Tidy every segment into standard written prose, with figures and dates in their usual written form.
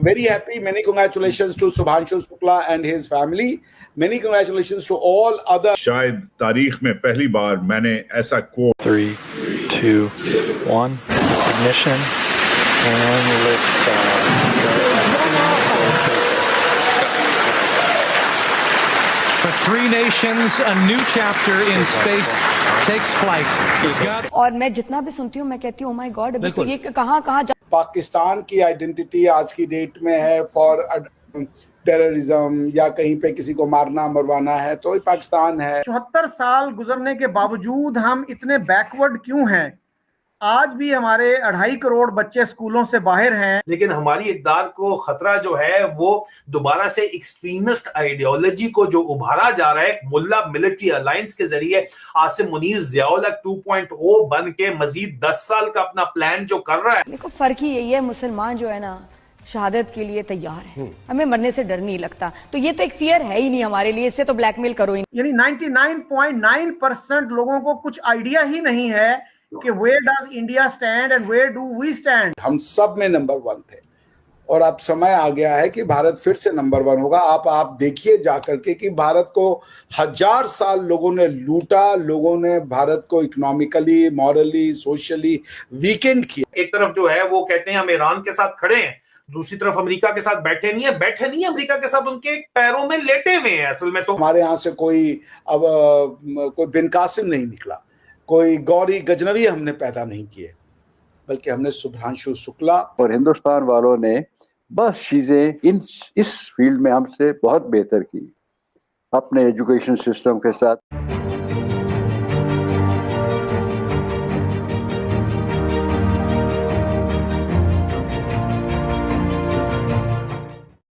very happy. Many congratulations to Subhanshu Shukla and his family. Many congratulations to all other. शायद तारीख में पहली बार मैंने ऐसा quote 3, 2, 1, ignition and liftoff. For three nations, a new chapter in space takes flight. और मैं जितना भी सुनती हूँ मैं कहती हूँ, oh my God, अभी तो ये कहाँ पाकिस्तान की आइडेंटिटी आज की डेट में है फॉर टेररिज्म या कहीं पे किसी को मारना मरवाना है तो ये पाकिस्तान है। 74 साल गुजरने के बावजूद हम इतने बैकवर्ड क्यों हैं? आज भी हमारे 2.5 करोड़ बच्चे स्कूलों से बाहर हैं, लेकिन हमारी इक़्तिदार को खतरा जो है वो दोबारा से एक्सट्रीमिस्ट आइडियोलॉजी को जो उभारा जा रहा है मुल्ला मिलिट्री अलायंस के जरिए आसिम मुनीर ज़ियाउल हक 2.0 बन के मजीद 10 साल का अपना प्लान जो कर रहा है। देखो फर्क ही यही है, मुसलमान जो है ना शहादत के लिए तैयार है, हमें मरने से डर नहीं लगता, तो ये तो एक फियर है ही नहीं हमारे लिए, इससे तो ब्लैकमेल करो ही। यानी 99.9% लोगों को कुछ आइडिया ही नहीं है कि where does India stand and where do we stand। हम सब में नंबर 1 थे और अब समय आ गया है कि भारत फिर से नंबर 1 होगा। आप देखिए जाकर के कि भारत को 1000 साल लोगों ने लूटा, लोगों ने भारत को इकोनॉमिकली, मॉरली, सोशली वीकेंड किया। एक तरफ जो है वो कहते हैं हम ईरान के साथ खड़े हैं, दूसरी तरफ अमेरिका के साथ बैठे नहीं है अमेरिका के साथ उनके पैरों में लेटे हुए हैं। असल में तो हमारे यहाँ से कोई बिन कासिम नहीं निकला, कोई गौरी गजनवी हमने पैदा नहीं किए, बल्कि हमने सुभांशु शुक्ला और हिंदुस्तान वालों ने बस चीजें इस फील्ड में हमसे बहुत बेहतर की अपने एजुकेशन सिस्टम के साथ।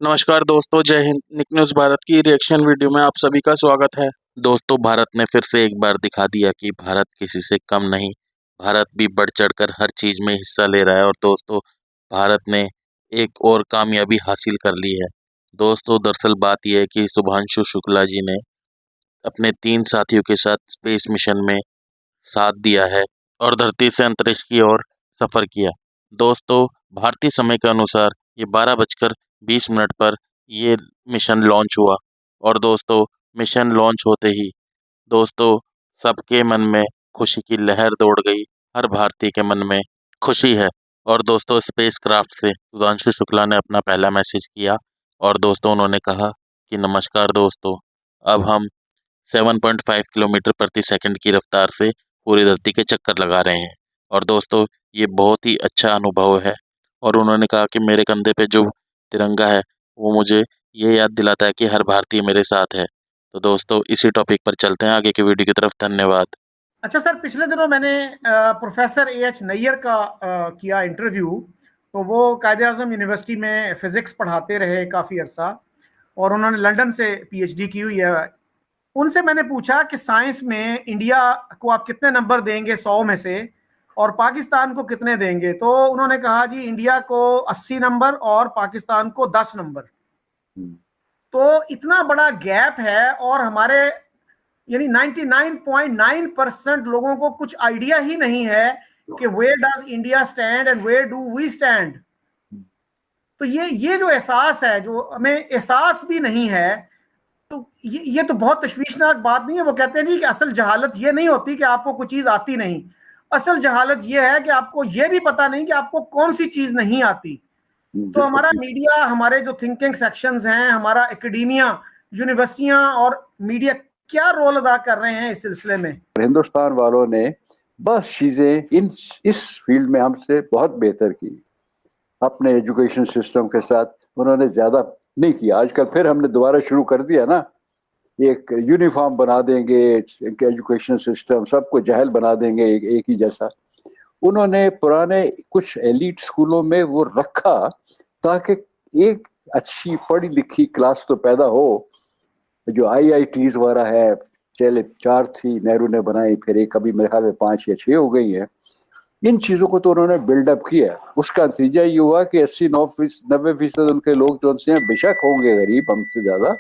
नमस्कार दोस्तों, जय हिंद। निक न्यूज़ भारत की रिएक्शन वीडियो में आप सभी का स्वागत है। दोस्तों, भारत ने फिर से एक बार दिखा दिया कि भारत किसी से कम नहीं, भारत भी बढ़ चढ़कर हर चीज़ में हिस्सा ले रहा है। और दोस्तों, भारत ने एक और कामयाबी हासिल कर ली है। दोस्तों, दरअसल बात यह है कि शुभांशु शुक्ला जी ने अपने 3 साथियों के साथ स्पेस मिशन में साथ दिया है और धरती से अंतरिक्ष की ओर सफ़र किया। दोस्तों, भारतीय समय के अनुसार ये 12:20 पर ये मिशन लॉन्च हुआ और दोस्तों, मिशन लॉन्च होते ही दोस्तों सबके मन में खुशी की लहर दौड़ गई। हर भारतीय के मन में खुशी है। और दोस्तों, स्पेस क्राफ्ट से शुभांशु शुक्ला ने अपना पहला मैसेज किया और दोस्तों उन्होंने कहा कि नमस्कार दोस्तों, अब हम 7.5 किलोमीटर प्रति सेकंड की रफ्तार से पूरी धरती के चक्कर लगा रहे हैं। और दोस्तों, ये बहुत ही अच्छा अनुभव है। और उन्होंने कहा कि मेरे कंधे पे जो तिरंगा है वो मुझे ये याद दिलाता है कि हर भारतीय मेरे साथ है। तो दोस्तों, इसी टॉपिक पर चलते हैं आगे की वीडियो की तरफ। धन्यवाद। अच्छा सर, पिछले दिनों मैंने प्रोफेसर AH नैयर का किया इंटरव्यू। तो वो कायदे-आज़म यूनिवर्सिटी में फिजिक्स पढ़ाते रहे काफ़ी अरसा और उन्होंने लंदन से PhD की हुई है। उनसे मैंने पूछा कि साइंस में इंडिया को आप कितने नंबर देंगे 100 में से और पाकिस्तान को कितने देंगे? तो उन्होंने कहा जी इंडिया को 80 नंबर और पाकिस्तान को 10 नंबर। तो इतना बड़ा गैप है और हमारे यानी 99.9% लोगों को कुछ आइडिया ही नहीं है कि where does India stand and where do we stand. तो ये जो एहसास है, जो हमें एहसास भी नहीं है, तो ये तो बहुत तशवीशनाक बात नहीं है। वो कहते हैं जी कि असल जहालत ये नहीं होती कि आपको कोई चीज आती नहीं, असल जहालत ये है कि आपको ये भी पता नहीं कि आपको कौन सी चीज नहीं आती। तो हमारा मीडिया, हमारे जो थिंकिंग सेक्शंस हैं, हमारा एकेडेमिया, यूनिवर्सिटियां और मीडिया क्या रोल अदा कर रहे हैं इस सिलसिले में? हिंदुस्तान वालों ने बस चीजें इस फील्ड में हमसे बहुत बेहतर की अपने एजुकेशन सिस्टम के साथ। उन्होंने ज्यादा नहीं किया। आजकल फिर हमने दोबारा शुरू कर दिया ना, एक यूनिफॉर्म बना देंगे एजुकेशन सिस्टम, सबको जहल बना देंगे एक ही जैसा। उन्होंने पुराने कुछ एलीट स्कूलों में वो रखा ताकि एक अच्छी पढ़ी लिखी क्लास तो पैदा हो। जो IITs वगैरह है, पहले 4 थी, नेहरू ने बनाई, फिर एक अभी मेरे ख्याल में 5 या 6 हो गई है। इन चीज़ों को तो उन्होंने बिल्डअप किया। उसका नतीजा ये हुआ कि 80-90% उनके लोग जो उनसे बेशक होंगे गरीब हमसे ज़्यादा,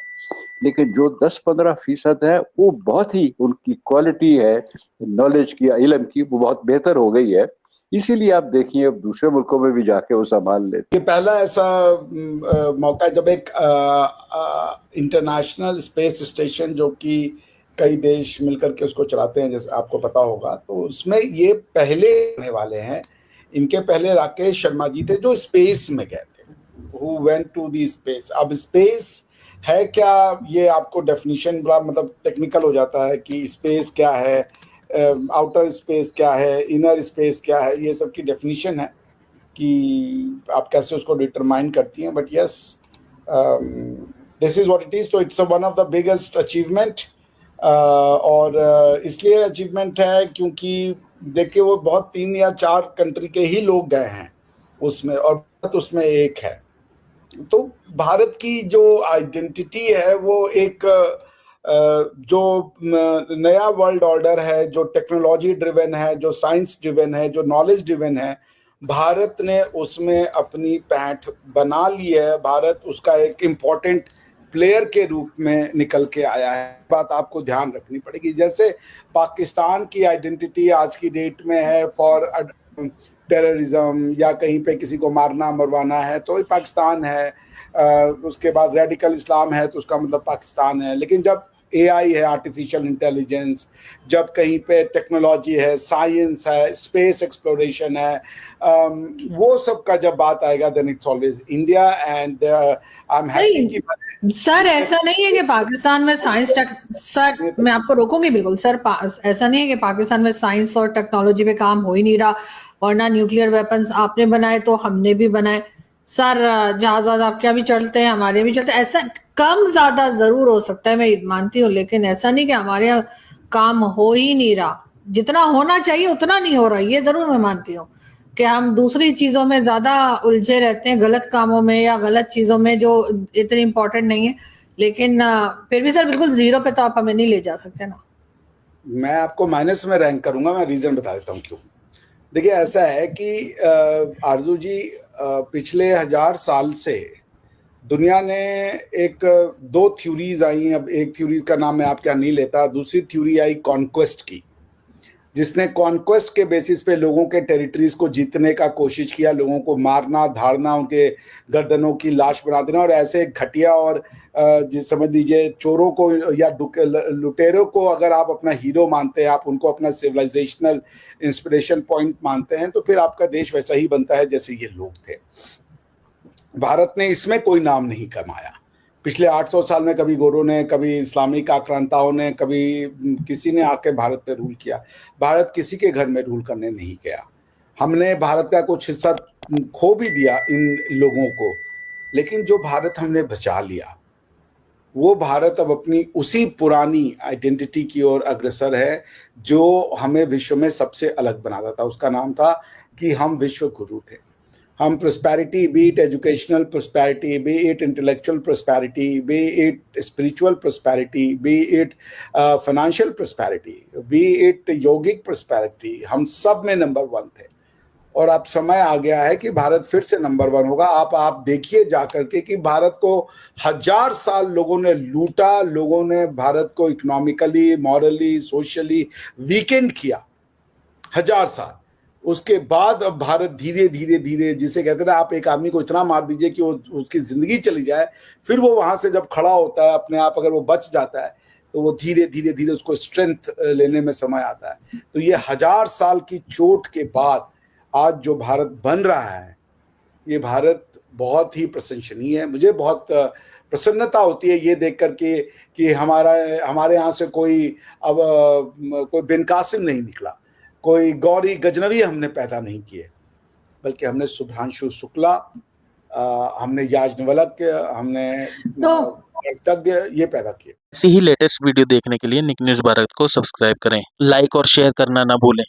लेकिन जो 10-15% है वो बहुत ही उनकी क्वालिटी है नॉलेज की, इल्म की, वो बहुत बेहतर हो गई है। इसीलिए आप देखिए अब दूसरे मुल्कों में भी जाके वो संभाल लेते। ये पहला ऐसा मौका है जब एक इंटरनेशनल स्पेस स्टेशन जो कि कई देश मिलकर के उसको चलाते हैं, जैसे आपको पता होगा, तो उसमें ये पहले आने वाले हैं। इनके पहले राकेश शर्मा जी थे जो स्पेस में गए थे, who went to the space। अब स्पेस है क्या, ये आपको डेफिनेशन बड़ा मतलब टेक्निकल हो जाता है कि स्पेस क्या है, आउटर स्पेस क्या है, इनर स्पेस क्या है, ये सब की डेफिनेशन है कि आप कैसे उसको डिटरमाइन करती हैं। But yes, this is what it is. तो it's one of the biggest achievement, और इसलिए अचीवमेंट है क्योंकि देखिए वो बहुत 3 या 4 कंट्री के ही लोग गए हैं उसमें, और भारत उसमें एक है। तो भारत की जो आइडेंटिटी है वो एक जो नया वर्ल्ड ऑर्डर है, जो टेक्नोलॉजी ड्रिवन है, जो साइंस ड्रिवन है, जो नॉलेज ड्रिवन है, भारत ने उसमें अपनी पैठ बना ली है। भारत उसका एक इम्पॉर्टेंट प्लेयर के रूप में निकल के आया है। बात आपको ध्यान रखनी पड़ेगी। जैसे पाकिस्तान की आइडेंटिटी आज की डेट में है फॉर टेररिज्म, या कहीं पे किसी को मारना मरवाना है तो पाकिस्तान है, उसके बाद रेडिकल इस्लाम है तो उसका मतलब पाकिस्तान है। लेकिन जब AI है, आर्टिफिशियल इंटेलिजेंस, जब कहीं पे टेक्नोलॉजी है, साइंस है, स्पेस एक्सप्लोरेशन है, वो सब का जब बात आएगा then it's always India. And I am happy कि सर ऐसा नहीं है कि पाकिस्तान में साइंस सर मैं आपको रोकूंगी बिल्कुल सर। ऐसा नहीं है कि पाकिस्तान में साइंस और टेक्नोलॉजी पे काम हो ही नहीं रहा, वरना न्यूक्लियर वेपन्स आपने बनाए तो हमने भी बनाए सर। जहाज आपके यहाँ भी चलते हैं, हमारे भी चलते हैं। ऐसा कम ज्यादा जरूर हो सकता है, मैं मानती हूँ, लेकिन ऐसा नहीं कि हमारे यहाँ काम हो ही नहीं रहा। जितना होना चाहिए उतना नहीं हो रहा, ये जरूर मैं मानती हूँ कि हम दूसरी चीजों में ज्यादा उलझे रहते हैं, गलत कामों में या गलत चीजों में जो इतनी इंपॉर्टेंट नहीं है। लेकिन फिर भी सर बिल्कुल जीरो पे तो आप हमें नहीं ले जा सकते ना। मैं आपको माइनस में रैंक करूंगा, मैं रीजन बता देता हूँ क्यों। देखिए ऐसा है कि आरजू जी, पिछले 1000 साल से दुनिया ने एक 2 थ्योरीज आई। अब एक थ्योरी का नाम मैं आपके यहाँ नहीं लेता, दूसरी थ्योरी आई कॉन्क्वेस्ट की, जिसने कॉन्क्वेस्ट के बेसिस पे लोगों के टेरिटरीज को जीतने का कोशिश किया, लोगों को मारना, धाड़ना, उनके गर्दनों की लाश बना देना, और ऐसे घटिया और जिस समझ लीजिए चोरों को या लुटेरों को अगर आप अपना हीरो मानते हैं, आप उनको अपना सिविलाइजेशनल इंस्पिरेशन पॉइंट मानते हैं, तो फिर आपका देश वैसा ही बनता है जैसे ये लोग थे। भारत ने इसमें कोई नाम नहीं कमाया पिछले 800 साल में। कभी गोरों ने, कभी इस्लामिक आक्रांताओं ने, कभी किसी ने आके भारत पे रूल किया। भारत किसी के घर में रूल करने नहीं गया। हमने भारत का कुछ हिस्सा खो भी दिया इन लोगों को, लेकिन जो भारत हमने बचा लिया, वो भारत अब अपनी उसी पुरानी आइडेंटिटी की ओर अग्रसर है जो हमें विश्व में सबसे अलग बनाता था। उसका नाम था कि हम विश्व गुरु थे। हम prosperity, B it educational prosperity, B it intellectual prosperity, B it spiritual prosperity, B it financial prosperity, B it yogic prosperity, हम सब में नंबर 1 थे। और अब समय आ गया है कि भारत फिर से नंबर 1 होगा। आप देखिए जाकर के कि भारत को 1000 साल लोगों ने लूटा, लोगों ने भारत को इकोनॉमिकली, मॉरली, सोशली वीकेंड किया 1000 साल। उसके बाद अब भारत धीरे धीरे धीरे, जिसे कहते हैं ना, आप एक आदमी को इतना मार दीजिए कि उसकी जिंदगी चली जाए, फिर वो वहां से जब खड़ा होता है अपने आप, अगर वो बच जाता है तो वो धीरे धीरे धीरे उसको स्ट्रेंथ लेने में समय आता है। तो ये 1000 साल की चोट के बाद आज जो भारत बन रहा है, ये भारत बहुत ही प्रशंसनीय है। मुझे बहुत प्रसन्नता होती है ये देख करके कि हमारे यहाँ से कोई बिन कासिम नहीं निकला, कोई गौरी गजनवी हमने पैदा नहीं किए, बल्कि हमने शुभ्रांशु शुक्ला, हमने याज्ञवल्क, हमने तज्ञ ये पैदा किए। ऐसी ही लेटेस्ट वीडियो देखने के लिए निक न्यूज़ भारत को सब्सक्राइब करें, लाइक और शेयर करना ना भूलें।